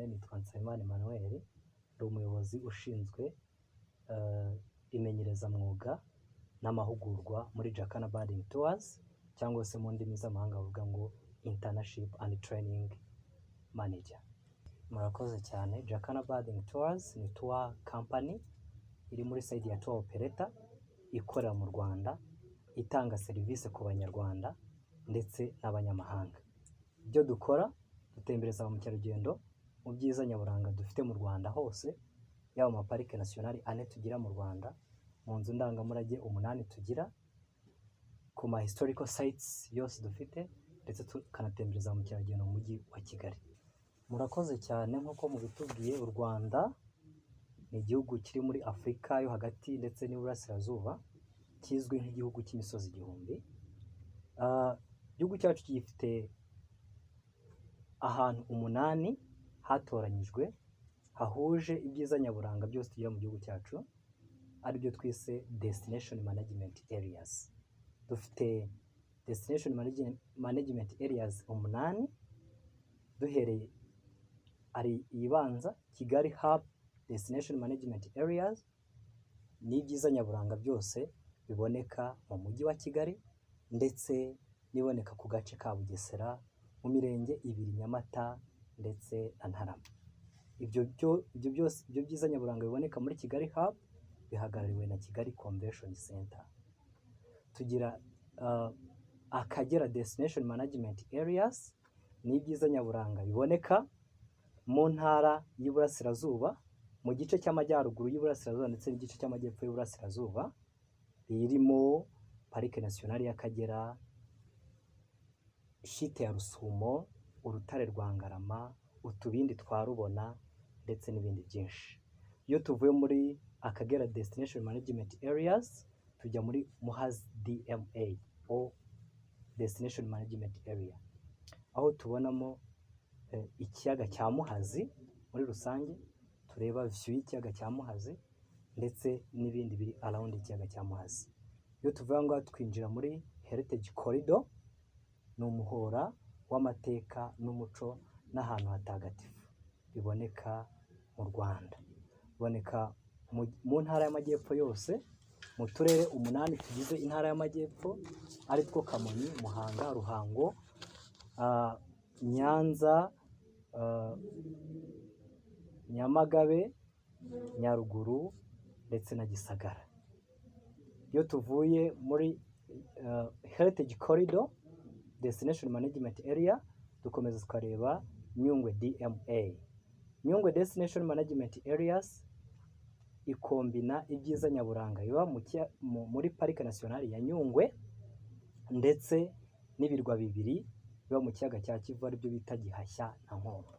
nitwa Emmanuel, ndi umuyobozi ushinzwe imenyerezamwuga n'amahugurwa muri JACANA Birding Tours, cyangwa se mu ndimi z'amahanga bavuga ngo Internship and Training Manager. Murakoze cyane. JACANA Birding Tours ni tour company iri muri side ya tour operator ikorera mu Rwanda, itanga serivisi ku banyarwanda ndetse n'abanyamahanga. Ibyo dukora dutembereza ba mukerarugendo mu byiza nyaburanga dufite mu Rwanda hose, yaba mu parike nationali 4 tugira mu Rwanda, mu nzu ndangamurage 8 tugira, ku ma historical sites yose dufite, ndetse tukanatembereza mu mukerarugendo mu mujyi wa Kigali. Murakoze cyane. Nk'uko mubitubwiye, u Rwanda ni igihugu kiri muri Afurika yo hagati ndetse n'Iburasirazuba, kizwi nk'igihugu cy'imisozi igihumbi. Igihugu cyacu gifite ahantu 8 hatoranyijwe hahuje ibyiza nyaburanga byose tugira mu gihugu cyacu, aribyo twise destination management areas. Dufite destination management areas 8, duhereye ari ibanza Kigali Hub Destination Management Areas, ni ibyiza nyaburanga byose biboneka mu mujyi wa Kigali ndetse niboneka ku gace ka Bugesera, mu mirenge 2 Nyamata ndetse na Ntarama. Ibyo byose, ibyo byiza nyaburanga biboneka muri Kigali Hub bihagarariwe na Kigali Convention Center. Tugira Akagera Destination Management Areas, ni ibyiza nyaburanga biboneka mu ntara y'Iburasirazuba, mu gice cy'amajyaruguru y'Iburasirazuba ndetse n'igice cy'amajyepfo y'Iburasirazuba, birimo Parike Nationale y'Akagera, Shite ya Rusumo, Urutare rwa Ngarama, Utubindi twa Rubona ndetse n'ibindi byinshi. Iyo tuvuye muri Akagera Destination Management Areas tujya muri Muhazi DMA o Destination Management Area, aho tubonamo ikiyaga cya Muhazi muri rusange, tureba view y'ikiyaga cya Muhazi ndetse n'ibindi biri around ikiyaga cya Muhazi. Iyo tuvuye ngo twinjira muri Heritage Corridor, ni umuhora w'amateka n'umuco n'ahantu hatagatifu biboneka mu Rwanda. Biboneka mu ntara y'amajyepfo yose, mu turere 8 tugize intara y'amajyepfo, ari two Kamonyi, Muhanga, Ruhango, Nyanza, Nyamagabe, Nyaruguru ndetse na Gisagara. Iyo tuvuye muri Heritage Corridor Destination Management Area, dukomeza tukareba Nyungwe DMA. Nyungwe Destination Management Areas ikombina ibyiza nyaburanga biba muri Parike Nationale ya Nyungwe ndetse n'ibirwa 2 biba mu kiyaga cya Kivu, aribyo bita Gihashya na Nkombo.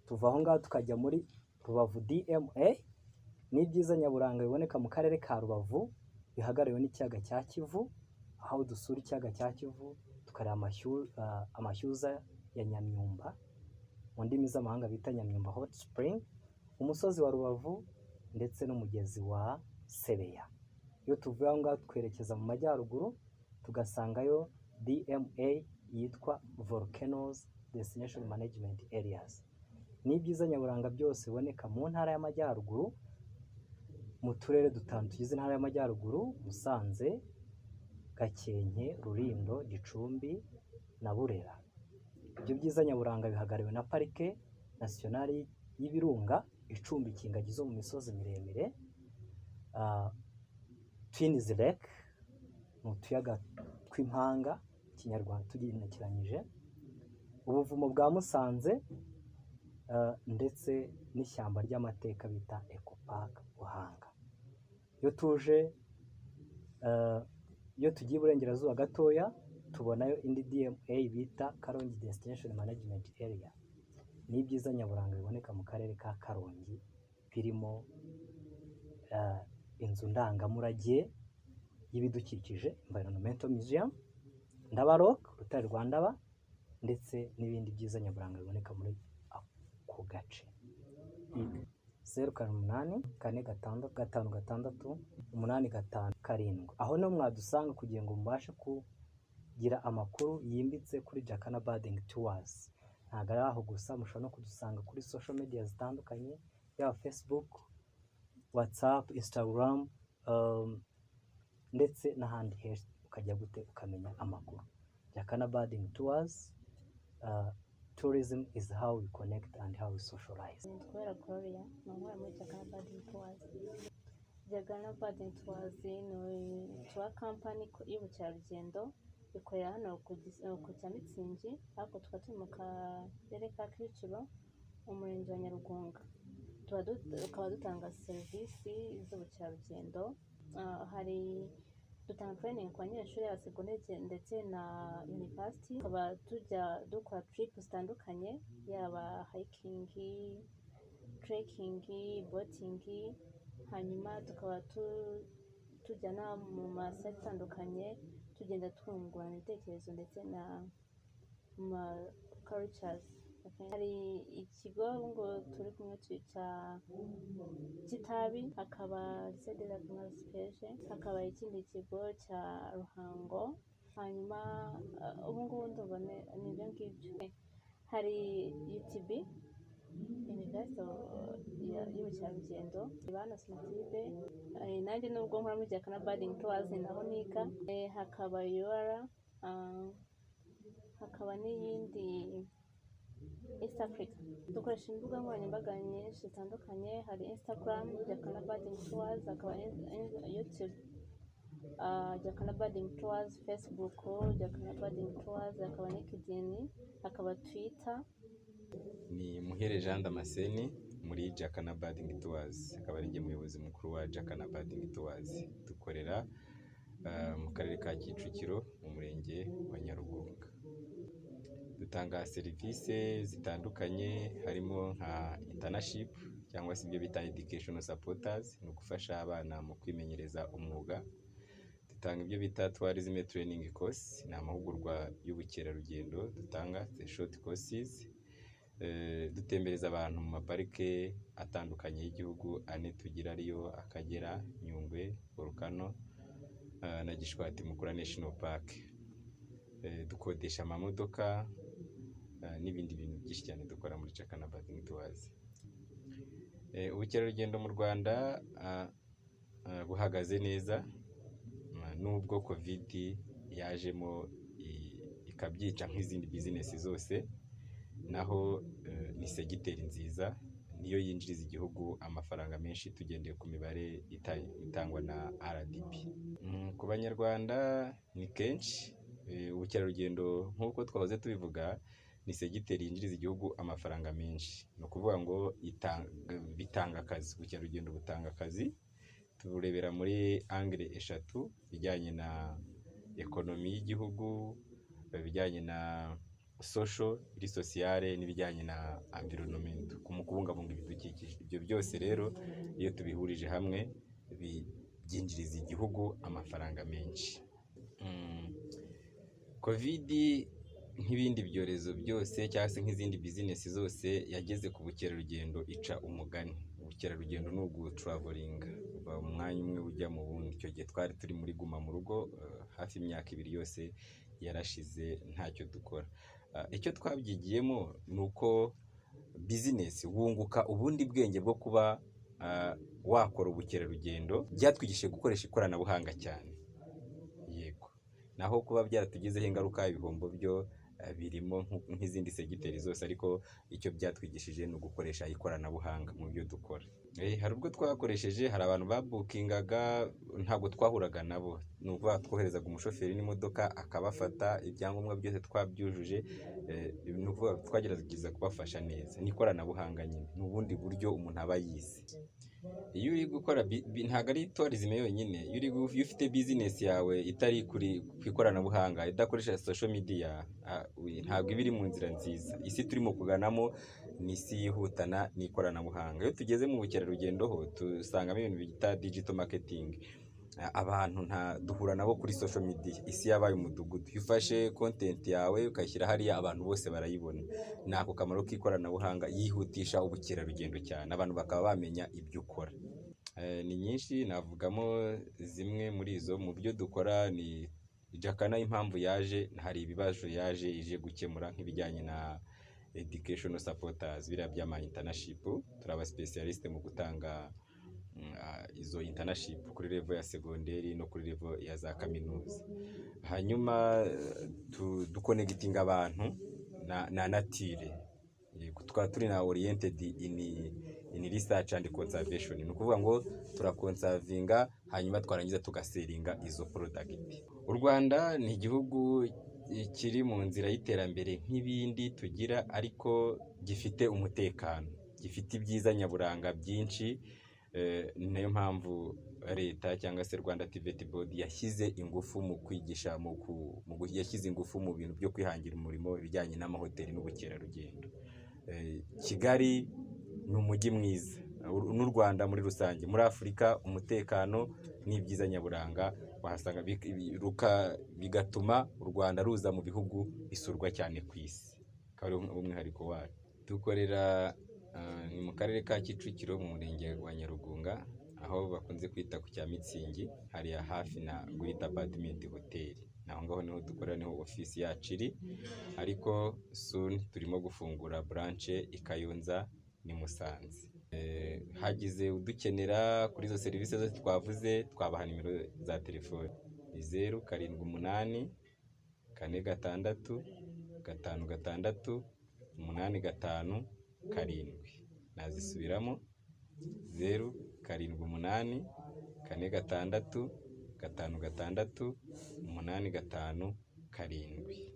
Tuva aho ngaho tukajya muri Rubavu DMA, n'ibyiza nyaburanga biboneka mu karere ka Rubavu bihagarariwe n'ikiyaga cya Kivu, aho dusura ikiyaga cya Kivu tukareba amashyuza ya Nyamyumba, mu ndimi z'amahanga bita Nyamyumba Hot Spring, umusozi wa Rubavu ndetse n'umugezi wa Sebeya. Iyo tuvuye aho ngaho twerekeza mu majyaruguru tugasangayo DMA yitwa Volcanoes Destination Management Areas. Ni ibyiza nyaburanga byose biboneka mu ntara y'amajyaruguru, mu turere 5 tugize intara y'amajyaruguru: Musanze, Gakenke, Rulindo, Gicumbi na Burera. Ibyo byiza nyaburanga bihagarariwe na Parike Nationale y'Ibirunga icumbikiye ingagi zo mu misozi miremire, Twins Lake, ni utuyaga tw'impanga Kinyarwanda tugenekeranyije, ubuvumo bwa Musanze ndetse n'ishyamba ry'amateka bita Eco Park Buhanga. Iyo tugiye iburengerazuba gatoya tubonayo indi DMA bita Karongi Destination Management Area. Ni ibyiza nyaburanga biboneka mu karere ka Karongi, birimo inzu ndangamurage y'ibidukikije Environmental Museum, Ndaba Rock, Urutare rwa Ndaba ndetse n'ibindi byiza nyaburanga biboneka muri ako gace. 08456568557. Aho no mwadusanga kugira ngo mubashe kugira amakuru yimbitse kuri JACANA Birding Tours. ntabwo ari aho gusa, mushobora no kudusanga kuri social media zitandukanye, yaba Facebook, WhatsApp, Instagram, ndetse n'ahandi henshi ukajya gute ukamenya amakuru. JACANA Birding Tours, tourism is how we connect and how we socialize. Kubera Gloria nkora muri JACANA Birding Tours. JACANA Birding Tours ni tour company y'ubukerarugendo ikorera hano ku Mitsingi, ariko tukaba turi mu karere ka Kicukiro, umurenge wa Nyaburanga. Tukaba dutanga serivisi z'ubukerarugendo, hari dutanga training ku banyeshuri ba segonderi ndetse na university. Tukaba tujya dukora trip zitandukanye, yaba hiking, trekking, boating, hanyuma tukaba tujyana mu masite atandukanye, tugenda twungurana ibitekerezo ndetse na cultures. Hari ikigo ngo turi kumwe cy'itabi, hakaba Lycée la Page, hakaba ikindi kigo cya Ruhango, hanyuma ubu ngubu ndumva ni ibyo ngibyo. Hari UTB, University y'ubukerarugendo, Bana Sonatube, nanjye nubwo nkora muri JACANA Birding Tours naho niga, hakaba UR, hakaba n'iyindi East Africa. Dukoresha imbuga nkoranyambaga nyinshi zitandukanye, hari Instagram JACANA Birding Tours, hakaba YouTube JACANA Birding Tours, Facebook JACANA Birding Tours, hakaba LinkedIn, hakaba Twitter. Ni Muhere Jean Damascene muri JACANA Birding Tours, akaba ari njye muyobozi mukuru wa JACANA Birding Tours. Dukorera mu karere ka Kicukiro mu murenge wa Nyaburanga. Dutanga serivisi zitandukanye, harimo nka internship cyangwa se ibyo bita educational supporters, ni ugufasha abana mu kwimenyereza umwuga. Dutanga ibyo bita tourism training course, ni amahugurwa y'ubukerarugendo dutanga, the short courses. Dutembereza abantu mu maparike atandukanye y'igihugu ane tugira, ariyo Akagera, Nyungwe, Volcano na Gishwati Mukura National Park. Dukodesha amamodoka n'ibindi bintu byinshi cyane dukora muri JACANA Birding Tours. Ubukerarugendo mu Rwanda buhagaze neza, nubwo COVID yajemo ikabyica nk'izindi business zose, naho ni segiteri nziza, niyo yinjiriza igihugu amafaranga menshi tugendeye ku mibare itangwa na RDB. Ku Banyarwanda ni kenshi ubukerarugendo nk'uko twahoze tubivuga, ni segiteri yinjiriza igihugu amafaranga menshi. Ni ukuvuga ngo bitanga akazi, ubukerarugendo butanga akazi. Tuburebera muri angle eshatu, bijyanye na ekonomi y'igihugu, bijyanye na social, iri sociale, n'ibijyanye na environment, kubungabunga ibidukikije. Ibyo byose rero iyo tubihurije hamwe byinjiriza igihugu amafaranga menshi. COVID nk'ibindi byorezo byose cyangwa se nk'izindi business zose yageze ku bukerarugendo ica umugani. Ubukerarugendo ni ugutraveling, uva mu mwanya umwe ujya mu wundi. Icyo gihe twari turi muri guma mu rugo, hafi imyaka 2 yose yarashize ntacyo dukora. Icyo twabyigiyemo ni uko business wunguka ubundi bwenge bwo kuba wakora ubukerarugendo. Byatwigishije gukoresha ikoranabuhanga cyane, yego, naho kuba byaratugizeho ingaruka, ibihombo byo birimo nk'izindi segiteri zose, ariko icyo byatwigishije ni ugukoresha ikoranabuhanga mu byo dukora. Hari ubwo twakoresheje, hari abantu babukingaga ntabwo twahuraga nabo, ni ukuvuga twoherezaga umushoferi n'imodoka akabafata, ibyangombwa byose twabyujuje, ni ukuvuga twagerageza kubafasha neza. Ni ikoranabuhanga nyine, ni ubundi buryo umuntu aba yize. Iyo uri gukora ntabwo ari tourism yonyine, iyo ufite business yawe itari ku ikoranabuhanga, idakoresha social media, ntabwo iba iri mu nzira nziza. Isi turimo kuganamo ni isi yihutana n'ikoranabuhanga. Iyo tugeze mu bukerarugendo ho dusangamo ibintu bita digital marketing. Abantu duhura nabo kuri social media, isi yabaye umudugudu. Iyo ufashe content yawe ukayishyira hariya, abantu bose barayibona. Ni ako kamaro k'ikoranabuhanga, yihutisha ubukerarugendo cyane, abantu bakaba bamenya ibyo ukora. Ni nyinshi, navugamo zimwe muri izo. Mu byo dukora ni JACANA, impamvu yaje, hari ibibazo yaje ije gukemura, nk'ibijyanye na educational supporters biriya by'ama internship, turaba specialist mu gutanga izo internship kuri level ya segonderi no kuri level ya za kaminuza. Hanyuma duconnectinga abantu na nature, tukaba turi na oriented in research and conservation. Ni ukuvuga ngo turakonservinga hanyuma twarangiza tugaseringa izo product. U Rwanda ni igihugu kiri mu nzira y'iterambere nk'ibindi tugira, ariko gifite umutekano, gifite ibyiza nyaburanga byinshi. Ni nayo mpamvu leta cyangwa se Rwanda TVET Board yashyize ingufu mu kwigisha, yashyize ingufu mu bintu byo kwihangira umurimo ibijyanye n'amahoteli n'ubukerarugendo. Kigali ni umujyi mwiza, n'u Rwanda muri rusange, muri Afurika umutekano n'ibyiza nyaburanga wahasanga, bigatuma u Rwanda ruza mu bihugu bisurwa cyane ku isi, akaba ari umwihariko wacu. Dukorera ni mu karere ka Kicukiro mu murenge wa Nyarugunga, aho bakunze kwita ku cya Mitsingi, hariya hafi na Great Apartment Hotel. Naho ngaho niho dukorera, niho ofisi yacu iri, ariko soon turimo gufungura branch i Kayonza ni Musanze. Hagize udukenera kuri izo serivisi zose twavuze, twabaha nimero za telefone 078 46 56 85 7. Nazisubiramo 078 46 56 85 7.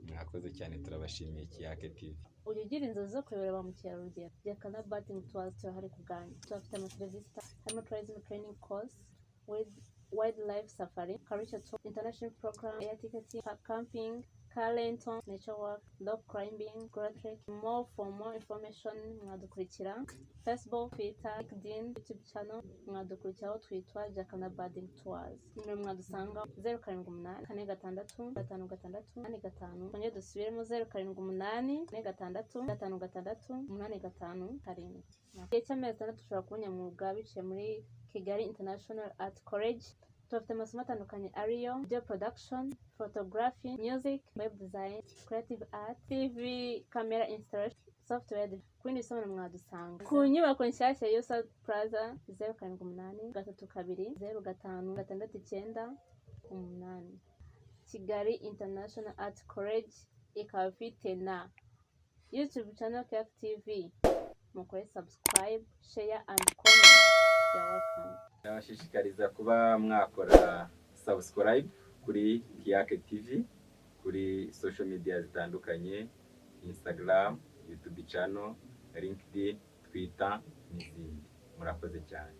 Mwakoze cyane, turabashimiye KIAC TV. Ujya ugira inzozi zo kuyobora ba mukerarugendo, JACANA Birds Tours turahari kugana. Turafite amaserivisi harimo tourism training course with wildlife safari, culture tour, international program, air ticketing, camping, car rental, nature walk, rock climbing, ground trek. For more information mwadukurikira Facebook, Twitter, LinkedIn, YouTube channel, mwadukurikiraho twitwa JACANA Birds Tours. Nimero mwadusanga 078 46 56 85. Kongera dusubiremo 078 46 56 85 7. Igihe cy'amezi 6 dushobora kubona mu bwa biciye muri Kigali International Art College. Turafite amasomo atandukanye ariyo video production, photography, music, web design, creative art, TV, camera installation, software. Kundi bisobanuro mwadusanga ku nyubako nshyashya ya South Plaza 078 32 05 69 8. Kigali International Art College ikaba ifite na YouTube channel KIAC TV. Mukore subscribe, share and comment. You're welcome. Ndabashishikariza kuba mwakora subscribe kuri KIAC TV kuri social media zitandukanye, Instagram, YouTube channel, LinkedIn, Twitter n'izindi. Murakoze cyane.